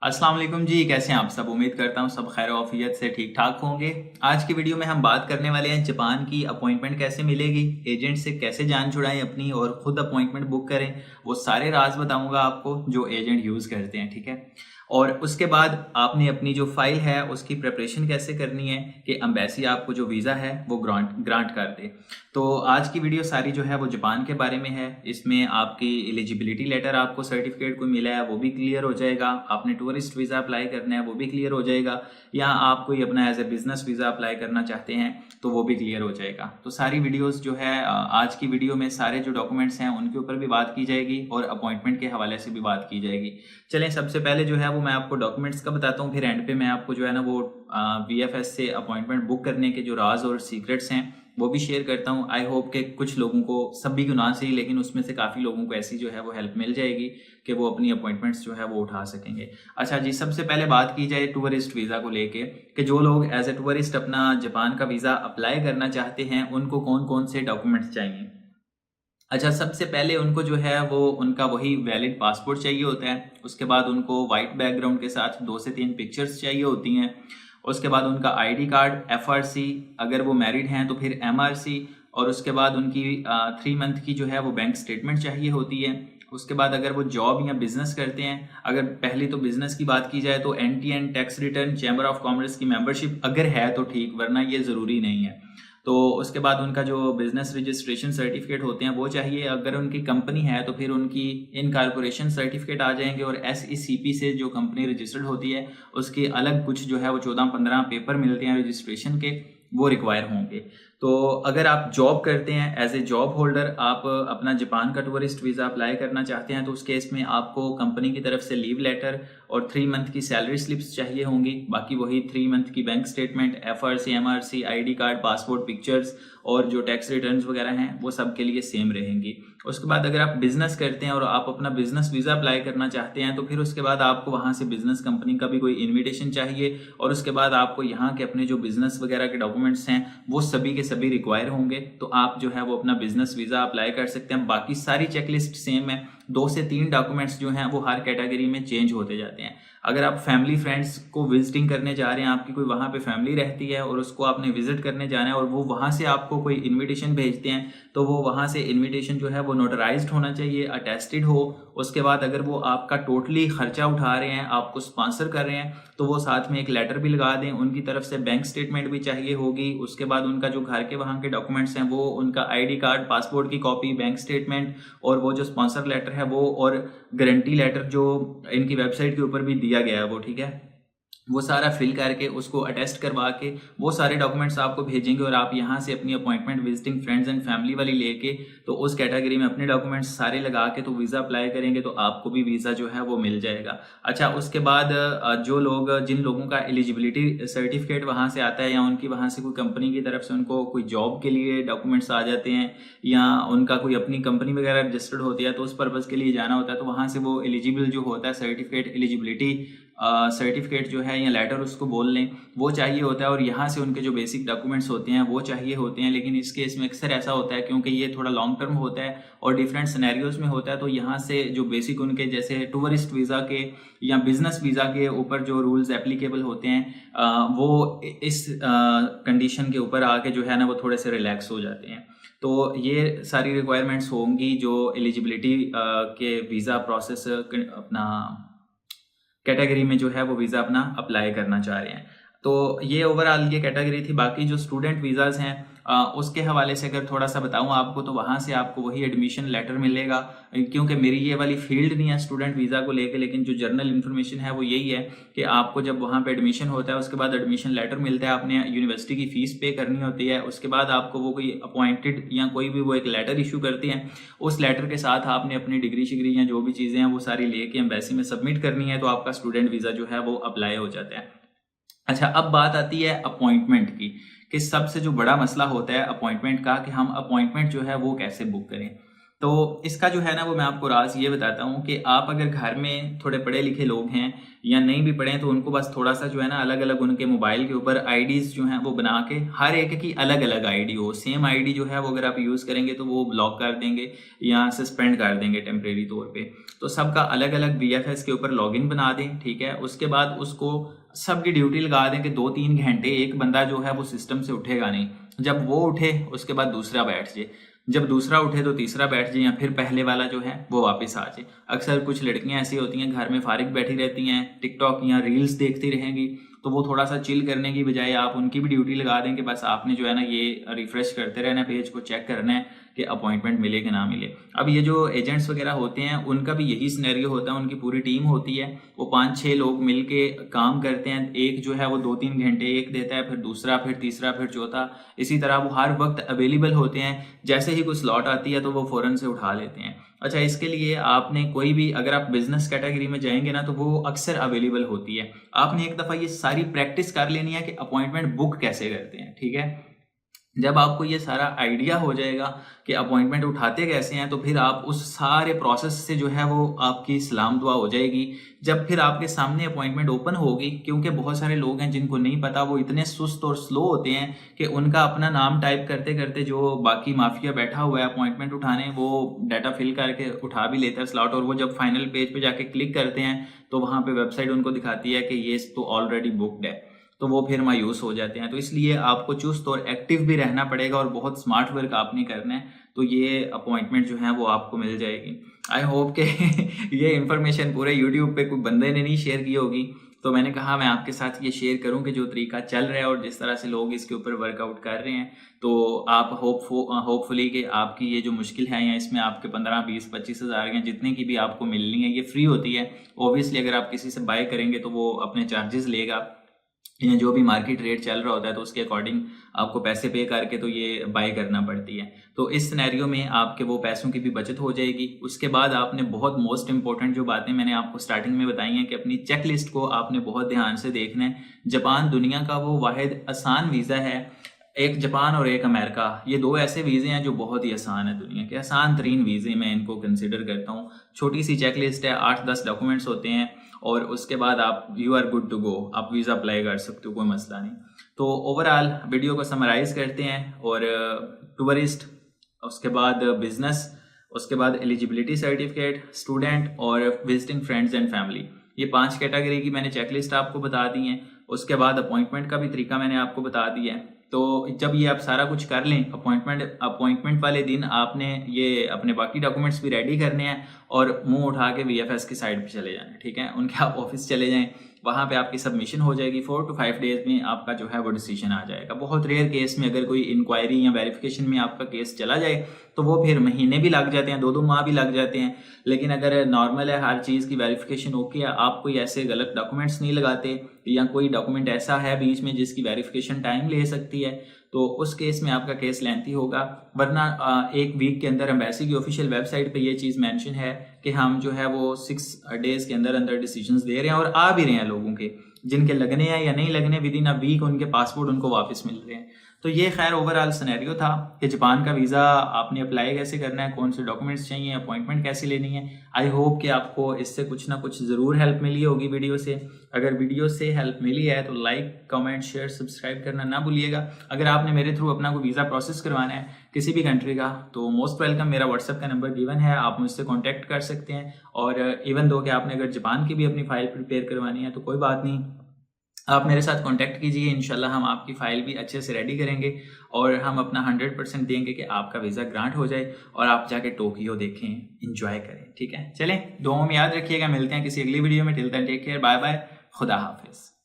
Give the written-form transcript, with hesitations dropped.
अस्सलाम वालेकुम जी, कैसे हैं आप सब। उम्मीद करता हूँ सब खैर ऑफियत से ठीक ठाक होंगे। आज की वीडियो में हम बात करने वाले हैं जापान की अपॉइंटमेंट कैसे मिलेगी, एजेंट से कैसे जान छुड़ाएं अपनी और खुद अपॉइंटमेंट बुक करें। वो सारे राज बताऊंगा आपको जो एजेंट यूज़ करते हैं, ठीक है। और उसके बाद आपने अपनी जो फाइल है उसकी प्रिपरेशन कैसे करनी है कि एम्बेसी आपको जो वीज़ा है वो ग्रांट ग्रांट कर दे। तो आज की वीडियो सारी जो है वो जापान के बारे में है। इसमें आपकी एलिजिबिलिटी लेटर आपको सर्टिफिकेट को मिला है वो भी क्लियर हो जाएगा, आपने टूरिस्ट वीज़ा अप्लाई करना है वो भी क्लियर हो जाएगा, या आप कोई अपना as a business visa apply करना चाहते हैं तो वो भी क्लियर हो जाएगा। तो सारी वीडियोस जो है आज की वीडियो में सारे जो डॉक्यूमेंट्स हैं उनके ऊपर भी बात की जाएगी और अपॉइंटमेंट के हवाले से भी बात की जाएगी। चलें, सबसे पहले जो है वो मैं आपको डॉक्यूमेंट्स का बताता हूँ, फिर एंड पे मैं आपको जो है ना वो VFS से अपॉइंटमेंट बुक करने के जो राज और सीक्रेट्स हैं वो भी शेयर करता हूँ। आई होप कि कुछ लोगों को, सभी को ना सही लेकिन उसमें से काफ़ी लोगों को ऐसी जो है वो हेल्प मिल जाएगी कि वो अपनी अपॉइंटमेंट्स जो है वो उठा सकेंगे। अच्छा जी, सबसे पहले बात की जाए टूरिस्ट वीज़ा को लेके कि जो लोग एज ए टूरिस्ट अपना जापान का वीज़ा अप्लाई करना चाहते हैं उनको कौन कौन से डॉक्यूमेंट्स चाहिए। अच्छा, सबसे पहले उनको जो है वो उनका वही वैलिड पासपोर्ट चाहिए होता है। उसके बाद उनको वाइट बैकग्राउंड के साथ 2 से 3 पिक्चर्स चाहिए होती हैं। उसके बाद उनका ID कार्ड, FRC, अगर वो मैरिड हैं तो फिर MRC, और उसके बाद उनकी 3 मंथ की जो है वो बैंक स्टेटमेंट चाहिए होती है। उसके बाद अगर वो जॉब या बिजनेस करते हैं, अगर पहले तो बिजनेस की बात की जाए तो NTN tax return, chamber of commerce की मेंबरशिप अगर है तो ठीक, वरना ये ज़रूरी नहीं है। तो उसके बाद उनका जो बिजनेस रजिस्ट्रेशन सर्टिफिकेट होते हैं वो चाहिए। अगर उनकी कंपनी है तो फिर उनकी इनकॉर्पोरेशन सर्टिफिकेट आ जाएंगे, और SECP से जो कंपनी रजिस्टर्ड होती है उसके अलग कुछ जो है वो 14-15 पेपर मिलते हैं रजिस्ट्रेशन के, वो रिक्वायर होंगे। तो अगर आप जॉब करते हैं, एज ए जॉब होल्डर आप अपना जापान का टूरिस्ट वीज़ा अप्लाई करना चाहते हैं तो उस केस में आपको कंपनी की तरफ से लीव लेटर और 3 मंथ की सैलरी स्लिप्स चाहिए होंगी। बाकी वही 3 मंथ की bank statement, FRC, MRC, ID card, passport pictures और जो टैक्स रिटर्न्स वगैरह हैं वो सब के लिए सेम रहेंगी। उसके बाद अगर आप बिजनेस करते हैं और आप अपना बिजनेस वीज़ा अप्लाई करना चाहते हैं तो फिर उसके बाद आपको वहाँ से बिजनेस कंपनी का भी कोई इन्विटेशन चाहिए, और उसके बाद आपको यहाँ के अपने जो बिजनेस वगैरह के डॉक्यूमेंट्स हैं वो सभी के सभी रिक्वायर होंगे। तो आप जो है वो अपना बिजनेस वीज़ा अप्लाई कर सकते हैं। बाकी सारी चेकलिस्ट सेम है, 2 से 3 डॉक्यूमेंट्स जो हैं वो हर कैटेगरी में चेंज होते जाते हैं। अगर आप फैमिली फ्रेंड्स को विजिटिंग करने जा रहे हैं, आपकी कोई वहाँ पे फैमिली रहती है और उसको आपने विजिट करने जाना है और वो वहाँ से आपको कोई इनविटेशन भेजते हैं तो वो वहाँ से इनविटेशन जो है वो नोटराइज्ड होना चाहिए, अटेस्टेड हो। उसके बाद अगर वो आपका टोटली खर्चा उठा रहे हैं, आपको स्पॉन्सर कर रहे हैं, तो वो साथ में एक लेटर भी लगा दें। उनकी तरफ से बैंक स्टेटमेंट भी चाहिए होगी। उसके बाद उनका जो घर के वहाँ के डॉक्यूमेंट्स हैं वो उनका ID कार्ड, पासपोर्ट की कॉपी, बैंक स्टेटमेंट और वो जो स्पॉन्सर लेटर है वो, और गारंटी लेटर जो इनकी वेबसाइट के ऊपर भी दिया गया है वो, ठीक है, वो सारा फिल करके उसको अटेस्ट करवा के वो सारे डॉक्यूमेंट्स आपको भेजेंगे। और आप यहाँ से अपनी appointment visiting friends and family वाली लेके तो उस कैटेगरी में अपने डॉक्यूमेंट्स सारे लगा के तो वीज़ा अप्लाई करेंगे तो आपको भी वीज़ा जो है वो मिल जाएगा। अच्छा, उसके बाद जो लोग, जिन लोगों का एलिजिबिलिटी सर्टिफिकेट वहाँ से आता है या उनकी वहाँ से कोई कंपनी की तरफ से उनको कोई जॉब के लिए डॉक्यूमेंट्स आ जाते हैं या उनका कोई अपनी कंपनी वगैरह रजिस्टर्ड होती है तो उस पर्पज़ के लिए जाना होता है, तो वहाँ से वो एलिजिबल जो होता है सर्टिफिकेट, एलिजिबिलिटी सर्टिफिकेट जो है या लेटर उसको बोल लें, वो चाहिए होता है। और यहाँ से उनके जो बेसिक डॉक्यूमेंट्स होते हैं वो चाहिए होते हैं। लेकिन इस केस में अक्सर ऐसा होता है क्योंकि ये थोड़ा लॉन्ग टर्म होता है और डिफरेंट सिनेरियोज में होता है, तो यहाँ से जो बेसिक उनके जैसे टूरिस्ट वीज़ा के या बिजनेस वीज़ा के ऊपर जो रूल्स एप्लीकेबल होते हैं वो इस कंडीशन के ऊपर आके जो है ना वो थोड़े से रिलैक्स हो जाते हैं। तो ये सारी रिक्वायरमेंट्स होंगी जो एलिजिबिलिटी के वीज़ा प्रोसेस अपना कैटेगरी में जो है वो वीज़ा अपना अप्लाई करना चाह रहे हैं। तो ये ओवरऑल ये कैटेगरी थी। बाकी जो स्टूडेंट वीज़ाज़ हैं उसके हवाले से अगर थोड़ा सा बताऊं आपको तो वहाँ से आपको वही एडमिशन लेटर मिलेगा। क्योंकि मेरी ये वाली फील्ड नहीं है स्टूडेंट वीज़ा को लेके, लेकिन जो जर्नल इन्फॉर्मेशन है वो यही है कि आपको जब वहाँ पे एडमिशन होता है उसके बाद एडमिशन लेटर मिलता है, आपने यूनिवर्सिटी की फ़ीस पे करनी होती है। उसके बाद आपको वो कोई अपॉइंटेड या कोई भी वो एक लेटर इशू करते हैं, उस लेटर के साथ आपने अपनी डिग्री शिग्री या जो भी चीज़ें हैं वो सारी लेके एम्बेसी में सबमिट करनी है, तो आपका स्टूडेंट वीज़ा जो है वो अप्लाई हो जाता है। अच्छा, अब बात आती है अपॉइंटमेंट की कि सबसे जो बड़ा मसला होता है अपॉइंटमेंट का कि हम अपॉइंटमेंट जो है वो कैसे बुक करें। तो इसका जो है ना वो मैं आपको राज ये बताता हूँ कि आप अगर घर में थोड़े पढ़े लिखे लोग हैं या नहीं भी पढ़े हैं तो उनको बस थोड़ा सा जो है ना अलग अलग उनके मोबाइल के ऊपर आईडीज जो हैं वो बना के हर एक की अलग अलग आईडी हो, सेम आईडी जो है वो अगर आप यूज़ करेंगे तो वो ब्लॉक कर देंगे या सस्पेंड कर देंगे टेम्परेरी तौर पे। तो सबका अलग अलग BFS के ऊपर लॉगिन बना दें, ठीक है। उसके बाद उसको सबकी ड्यूटी लगा दें कि 2-3 घंटे एक बंदा जो है वो सिस्टम से उठेगा नहीं। जब वो उठे उसके बाद दूसरा बैठ जाए, जब दूसरा उठे तो तीसरा बैठ जाए, या फिर पहले वाला जो है वो वापस आ जाए। अक्सर कुछ लड़कियां ऐसी होती हैं घर में फारिग बैठी रहती हैं, टिकटॉक या रील्स देखती रहेंगी, तो वो थोड़ा सा चिल करने की बजाय आप उनकी भी ड्यूटी लगा दें कि बस आपने जो है ना ये रिफ्रेश करते रहना है, पेज को चेक करना है कि अपॉइंटमेंट मिले कि ना मिले। अब ये जो एजेंट्स वगैरह होते हैं उनका भी यही सिनेरियो होता है, उनकी पूरी टीम होती है, वो 5-6 लोग मिलके काम करते हैं। एक जो है वो 2-3 घंटे एक देता है, फिर दूसरा, फिर तीसरा, फिर चौथा, इसी तरह वो हर वक्त अवेलेबल होते हैं। जैसे ही कोई स्लॉट आती है तो वो फ़ौरन से उठा लेते हैं। अच्छा, इसके लिए आपने कोई भी अगर आप बिजनेस कैटेगरी में जाएंगे ना तो वो अक्सर अवेलेबल होती है। आपने एक दफ़ा ये सारी प्रैक्टिस कर लेनी है कि अपॉइंटमेंट बुक कैसे करते हैं, ठीक है। जब आपको ये सारा आइडिया हो जाएगा कि अपॉइंटमेंट उठाते कैसे हैं तो फिर आप उस सारे प्रोसेस से जो है वो आपकी सलाम दुआ हो जाएगी। जब फिर आपके सामने अपॉइंटमेंट ओपन होगी, क्योंकि बहुत सारे लोग हैं जिनको नहीं पता, वो इतने सुस्त और स्लो होते हैं कि उनका अपना नाम टाइप करते करते जो बाकी माफिया बैठा हुआ है अपॉइंटमेंट उठाने, वो डाटा फिल करके उठा भी लेता है स्लॉट, और वो जब फाइनल पेज पे जाके क्लिक करते हैं तो वहाँ पे वेबसाइट उनको दिखाती है कि ये तो ऑलरेडी बुक्ड है, तो वो फिर मायूस हो जाते हैं। तो इसलिए आपको चुस्त और एक्टिव भी रहना पड़ेगा और बहुत स्मार्ट वर्क आपने करना है, तो ये अपॉइंटमेंट जो है वो आपको मिल जाएगी। आई होप कि ये इन्फॉर्मेशन पूरे यूट्यूब पे कोई बंदे ने नहीं शेयर की होगी, तो मैंने कहा मैं आपके साथ ये शेयर करूं कि जो तरीका चल रहा है और जिस तरह से लोग इसके ऊपर वर्कआउट कर रहे हैं, तो आप होपफुली कि आपकी ये जो मुश्किल है या इसमें आपके 15, 20, 25 हज़ार या जितने की भी आपको मिलनी है ये फ्री होती है। ऑब्वियसली अगर आप किसी से बाय करेंगे तो वो अपने चार्जेस लेगा, या जो भी मार्केट रेट चल रहा होता है तो उसके अकॉर्डिंग आपको पैसे पे करके तो ये बाय करना पड़ती है। तो इस सिनेरियो में आपके वो पैसों की भी बचत हो जाएगी। उसके बाद आपने बहुत मोस्ट इंपॉर्टेंट जो बातें मैंने आपको स्टार्टिंग में बताई हैं कि अपनी चेक लिस्ट को आपने बहुत ध्यान से देखना है। जापान दुनिया का वो वाहिद आसान वीज़ा है, एक जापान और एक अमेरिका, ये दो ऐसे वीज़े हैं जो बहुत ही आसान है, दुनिया के आसान तरीन वीज़े मैं इनको कंसिडर करता हूँ। छोटी सी चेक लिस्ट है, 8-10 डॉक्यूमेंट्स होते हैं और उसके बाद आप you are good to go, आप वीज़ा अप्लाई कर सकते हो, कोई मसला नहीं। तो ओवरऑल वीडियो को समराइज़ करते हैं, और टूरिस्ट, उसके बाद बिजनेस, उसके बाद एलिजिबिलिटी सर्टिफिकेट, स्टूडेंट और विजिटिंग फ्रेंड्स एंड फैमिली, ये 5 कैटेगरी की मैंने चेकलिस्ट आपको बता दी है। उसके बाद अपॉइंटमेंट का भी तरीका मैंने आपको बता दिया है। तो जब ये आप सारा कुछ कर लें, अपॉइंटमेंट वाले दिन आपने ये अपने बाकी डॉक्यूमेंट्स भी रेडी करने हैं और मुंह उठा के VFS की साइड पे चले जाना, ठीक है। उनके आप ऑफिस चले जाएं, वहाँ पे आपकी सबमिशन हो जाएगी। 4 to 5 डेज में आपका जो है वो डिसीजन आ जाएगा। बहुत रेयर केस में अगर कोई इंक्वायरी या वेरिफिकेशन में आपका केस चला जाए तो वो फिर महीने भी लग जाते हैं, 2-2 माह भी लग जाते हैं। लेकिन अगर नॉर्मल है, हर चीज़ की वेरिफिकेशन ओके है, आप कोई ऐसे गलत डॉक्यूमेंट्स नहीं लगाते या कोई डॉक्यूमेंट ऐसा है बीच में जिसकी वेरिफिकेशन टाइम ले सकती है, तो उस केस में आपका केस लेंथी होगा। वरना 1 वीक के अंदर एम्बेसी की ऑफिशियल वेबसाइट पे ये चीज़ मेंशन है कि हम जो है वो 6 डेज के अंदर अंदर डिसीजंस दे रहे हैं, और आ भी रहे हैं लोगों के, जिनके लगने हैं या नहीं लगने, विद इन अ वीक उनके पासपोर्ट उनको वापस मिल रहे हैं। तो ये खैर ओवरऑल सिनेरियो था कि जापान का वीज़ा आपने अप्लाई कैसे करना है, कौन से डॉक्यूमेंट्स चाहिए, अपॉइंटमेंट कैसे लेनी है। आई होप कि आपको इससे कुछ ना कुछ ज़रूर हेल्प मिली होगी वीडियो से। अगर वीडियो से हेल्प मिली है तो लाइक, कमेंट, शेयर, सब्सक्राइब करना ना भूलिएगा। अगर आपने मेरे थ्रू अपना कोई वीज़ा प्रोसेस करवाना है किसी भी कंट्री का तो मोस्ट वेलकम, मेरा व्हाट्सएप का नंबर गिवन है, आप मुझसे कॉन्टैक्ट कर सकते हैं। और इवन दो कि आपने अगर जापान की भी अपनी फ़ाइल प्रिपेयर करवानी है तो कोई बात नहीं, आप मेरे साथ कांटेक्ट कीजिए, इंशाल्लाह हम आपकी फ़ाइल भी अच्छे से रेडी करेंगे और हम अपना 100% देंगे कि आपका वीज़ा ग्रांट हो जाए और आप जाके टोक्यो देखें, इंजॉय करें। ठीक है, चलें, दुआओं में याद रखिएगा। मिलते हैं किसी अगली वीडियो में। Till then take care, bye bye, खुदा हाफिज़।